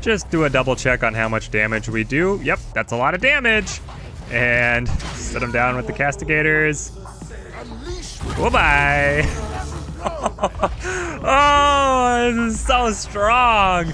Just do a double check on how much damage we do. Yep, that's a lot of damage. And set him down with the castigators. Goodbye. Oh, this is so strong.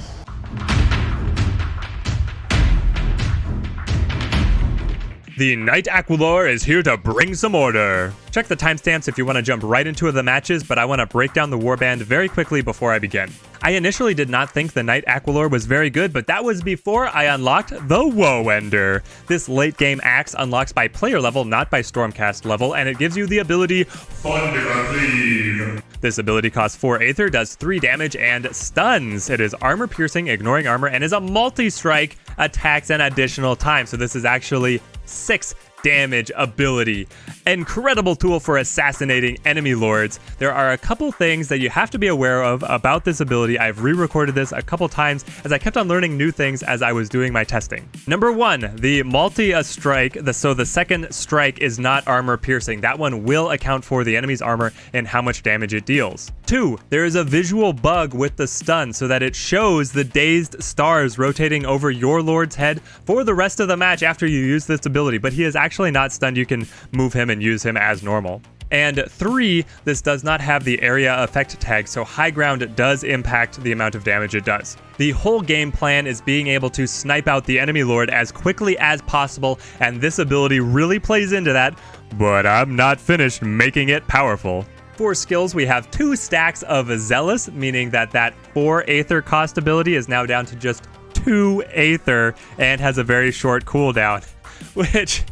The Knight Aquilor is here to bring some order. Check the timestamps if you want to jump right into the matches, but I want to break down the Warband very quickly before I begin. I initially did not think the Knight Aquilor was very good, but that was before I unlocked the Woe-Ender. This late game axe unlocks by player level, not by Stormcast level, and it gives you the ability Thunder Cleave. This ability costs 4 Aether, does 3 damage, and stuns. It is armor piercing, ignoring armor, and is a multi-strike, attacks an additional time. So this is actually 6 damage ability. Incredible tool for assassinating enemy lords. There are a couple things that you have to be aware of about this ability. I've re-recorded this a couple times as I kept on learning new things as I was doing my testing. Number 1, the multi-strike, so the second strike is not armor piercing. That one will account for the enemy's armor and how much damage it deals. 2, there is a visual bug with the stun so that it shows the dazed stars rotating over your lord's head for the rest of the match after you use this ability, but he is actually not stunned. You can move him and use him as normal. And 3, this does not have the area effect tag, so high ground does impact the amount of damage it does. The whole game plan is being able to snipe out the enemy lord as quickly as possible, and this ability really plays into that, but I'm not finished making it powerful. For skills, we have 2 stacks of Zealous, meaning that 4 Aether cost ability is now down to just 2 Aether and has a very short cooldown, which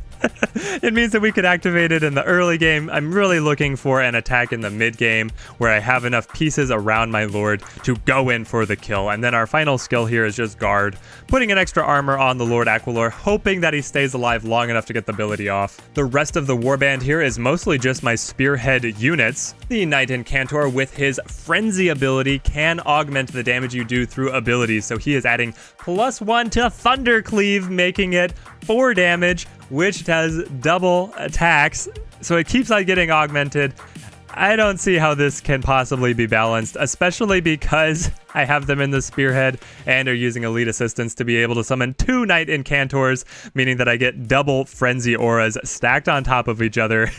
it means that we could activate it in the early game. I'm really looking for an attack in the mid game where I have enough pieces around my lord to go in for the kill. And then our final skill here is just guard, putting an extra armor on the Lord Aquilor, hoping that he stays alive long enough to get the ability off. The rest of the warband here is mostly just my spearhead units. The Knight Incantor with his frenzy ability can augment the damage you do through abilities, so he is adding +1 to Thunder Cleave, making it 4 damage, which does double attacks, so it keeps on getting augmented. I don't see how this can possibly be balanced, especially because I have them in the spearhead and are using elite assistance to be able to summon 2 Knight Incantors, meaning that I get double frenzy auras stacked on top of each other.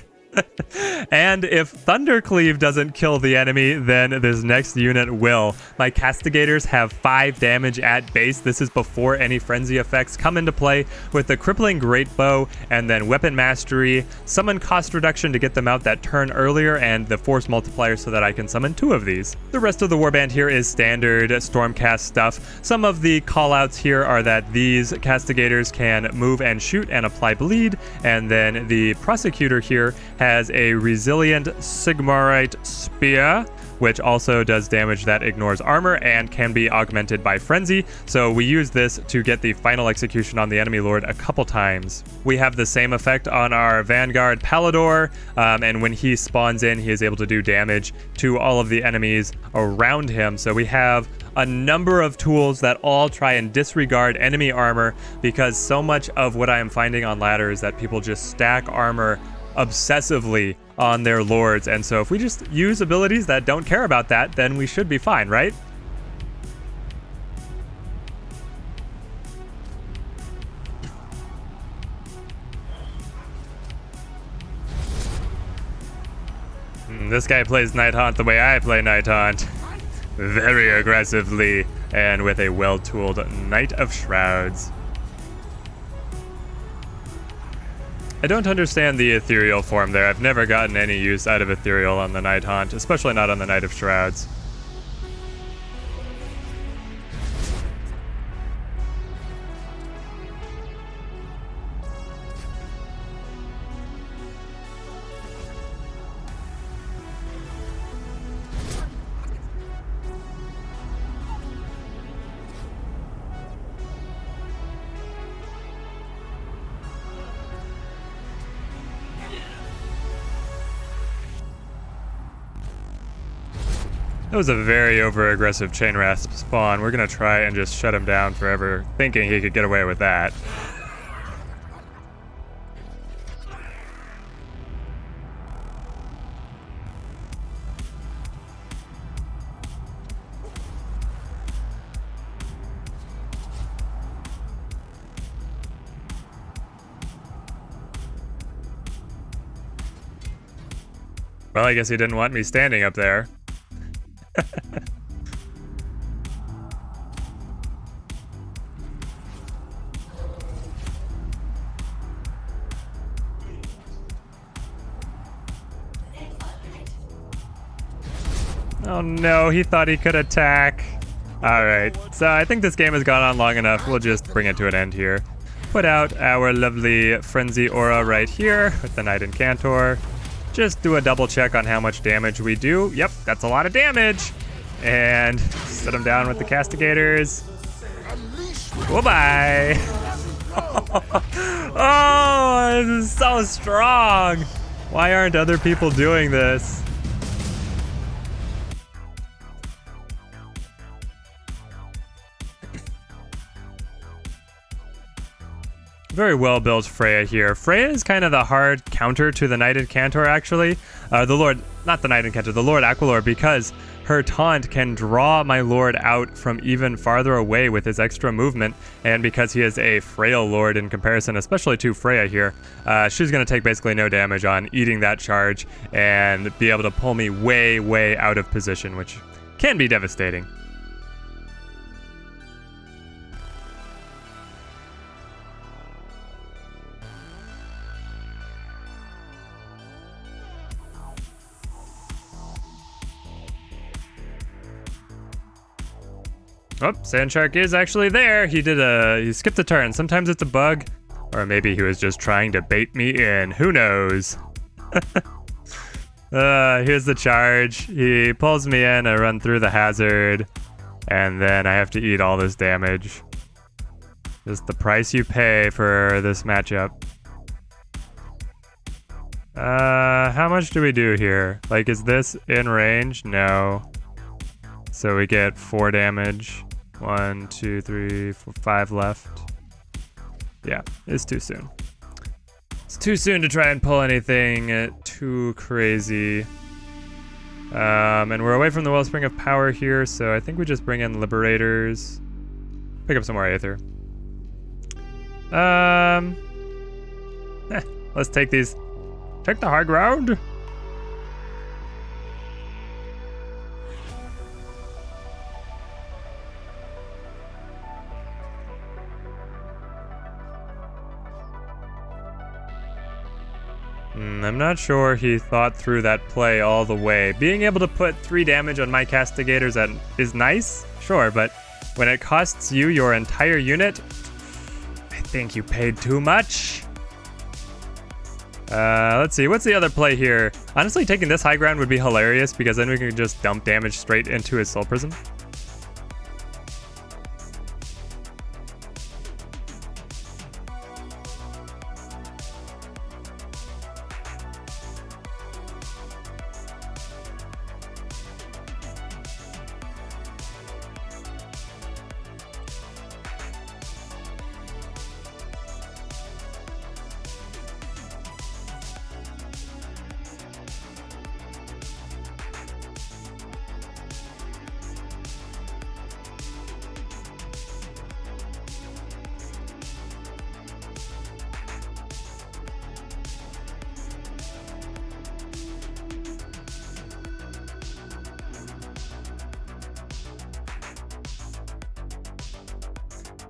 And if Thunder Cleave doesn't kill the enemy, then this next unit will. My castigators have 5 damage at base. This is before any frenzy effects come into play, with the crippling great bow and then weapon mastery, summon cost reduction to get them out that turn earlier, and the force multiplier so that I can summon 2 of these. The rest of the warband here is standard Stormcast stuff. Some of the callouts here are that these castigators can move and shoot and apply bleed, and then the prosecutor here has a resilient Sigmarite spear, which also does damage that ignores armor and can be augmented by frenzy, so we use this to get the final execution on the enemy lord a couple times. We have the same effect on our vanguard Pallador, and when he spawns in, he is able to do damage to all of the enemies around him. So we have a number of tools that all try and disregard enemy armor, because so much of what I am finding on ladder is that people just stack armor obsessively on their lords, and so if we just use abilities that don't care about that, then we should be fine, right? This guy plays Nighthaunt the way I play Nighthaunt, very aggressively and with a well-tooled Knight of Shrouds. I don't understand the ethereal form there. I've never gotten any use out of ethereal on the Nighthaunt, especially not on the Knight of Shrouds. That was a very over-aggressive Chain Rasp spawn. We're gonna try and just shut him down forever, thinking he could get away with that. Well, I guess he didn't want me standing up there. Oh no, he thought he could attack. Alright, so I think this game has gone on long enough. We'll just bring it to an end here. Put out our lovely Frenzy Aura right here with the Knight Incantor. Just do a double check on how much damage we do. Yep, that's a lot of damage. And set them down with the Castigators. Goodbye. Oh, this is so strong. Why aren't other people doing this? Very well built Freya here. Freya is kind of the hard counter to the Knight Incantor, actually. The Lord Aquilor, because her taunt can draw my Lord out from even farther away with his extra movement, and because he is a frail Lord in comparison, especially to Freya here, she's going to take basically no damage on eating that charge and be able to pull me way, way out of position, which can be devastating. Oh, Sandshark is actually there. He skipped a turn. Sometimes it's a bug, or maybe he was just trying to bait me in. Who knows? Here's the charge. He pulls me in, I run through the hazard, and then I have to eat all this damage. Just the price you pay for this matchup. How much do we do here? Like, is this in range? No. So we get 4 damage. 1, 2, 3, 4, 5 left. Yeah, it's too soon. It's too soon to try and pull anything too crazy. And we're away from the Wellspring of Power here, so I think we just bring in Liberators. Pick up some more Aether. Let's take these. Take the high ground. I'm not sure he thought through that play all the way. Being able to put 3 damage on my Castigators is nice, sure, but when it costs you your entire unit, I think you paid too much. Let's see, what's the other play here? Honestly, taking this high ground would be hilarious because then we can just dump damage straight into his Soul Prism.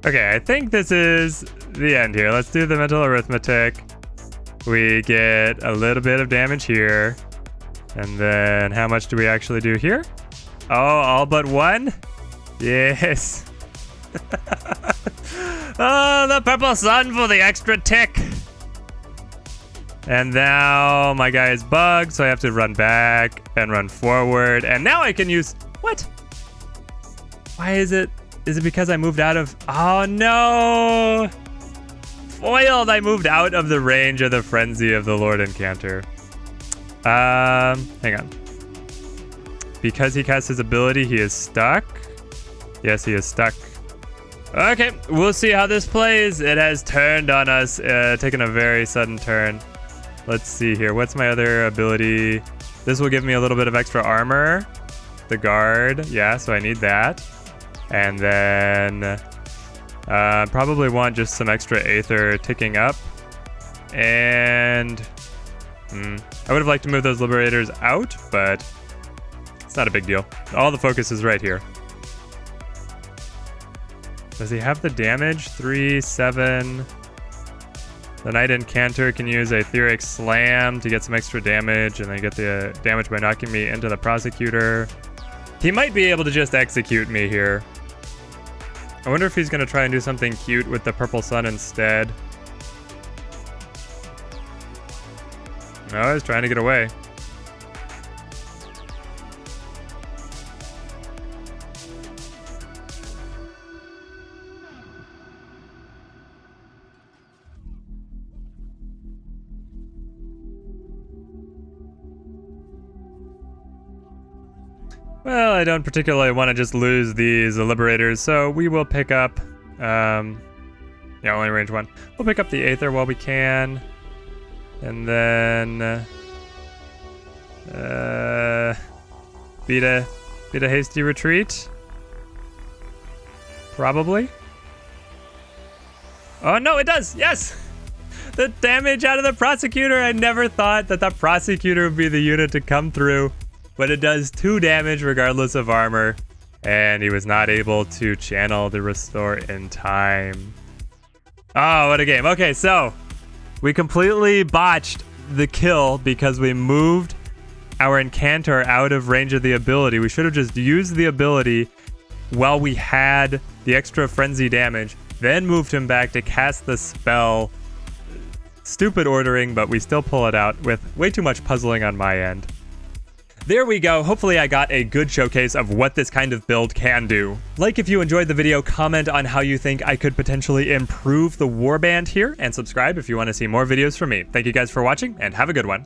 Okay, I think this is the end here. Let's do the mental arithmetic. We get a little bit of damage here. And then how much do we actually do here? Oh, all but 1? Yes. Oh, the purple sun for the extra tick. And now my guy is bugged, so I have to run back and run forward. And now I can use... What? Why is it... Is it because I moved out of... Oh, no! Foiled! I moved out of the range of the Frenzy of the Lord Incantor. Hang on. Because he casts his ability, he is stuck. Yes, he is stuck. Okay, we'll see how this plays. It has turned on us, taken a very sudden turn. Let's see here. What's my other ability? This will give me a little bit of extra armor. The guard. Yeah, so I need that. And then probably want just some extra Aether ticking up. And I would have liked to move those liberators out, but it's not a big deal. All the focus is right here. Does he have the damage? 3, 7. The Knight Incantor can use a Etheric Slam to get some extra damage, and then get the damage by knocking me into the Prosecutor. He might be able to just execute me here. I wonder if he's going to try and do something cute with the Purple Sun instead. No, he's trying to get away. Well, I don't particularly want to just lose these Liberators, so we will pick up, yeah, only range 1. We'll pick up the Aether while we can, and then, beat a hasty retreat, probably. Oh no, it does, yes! The damage out of the Prosecutor, I never thought that the Prosecutor would be the unit to come through. But it does 2 damage regardless of armor, and he was not able to channel the restore in time. Oh, what a game. Okay, so we completely botched the kill because we moved our Incantor out of range of the ability. We should have just used the ability while we had the extra frenzy damage, then moved him back to cast the spell. Stupid ordering, but we still pull it out with way too much puzzling on my end. There we go. Hopefully I got a good showcase of what this kind of build can do. Like if you enjoyed the video, comment on how you think I could potentially improve the Warband here, and subscribe if you want to see more videos from me. Thank you guys for watching, and have a good one.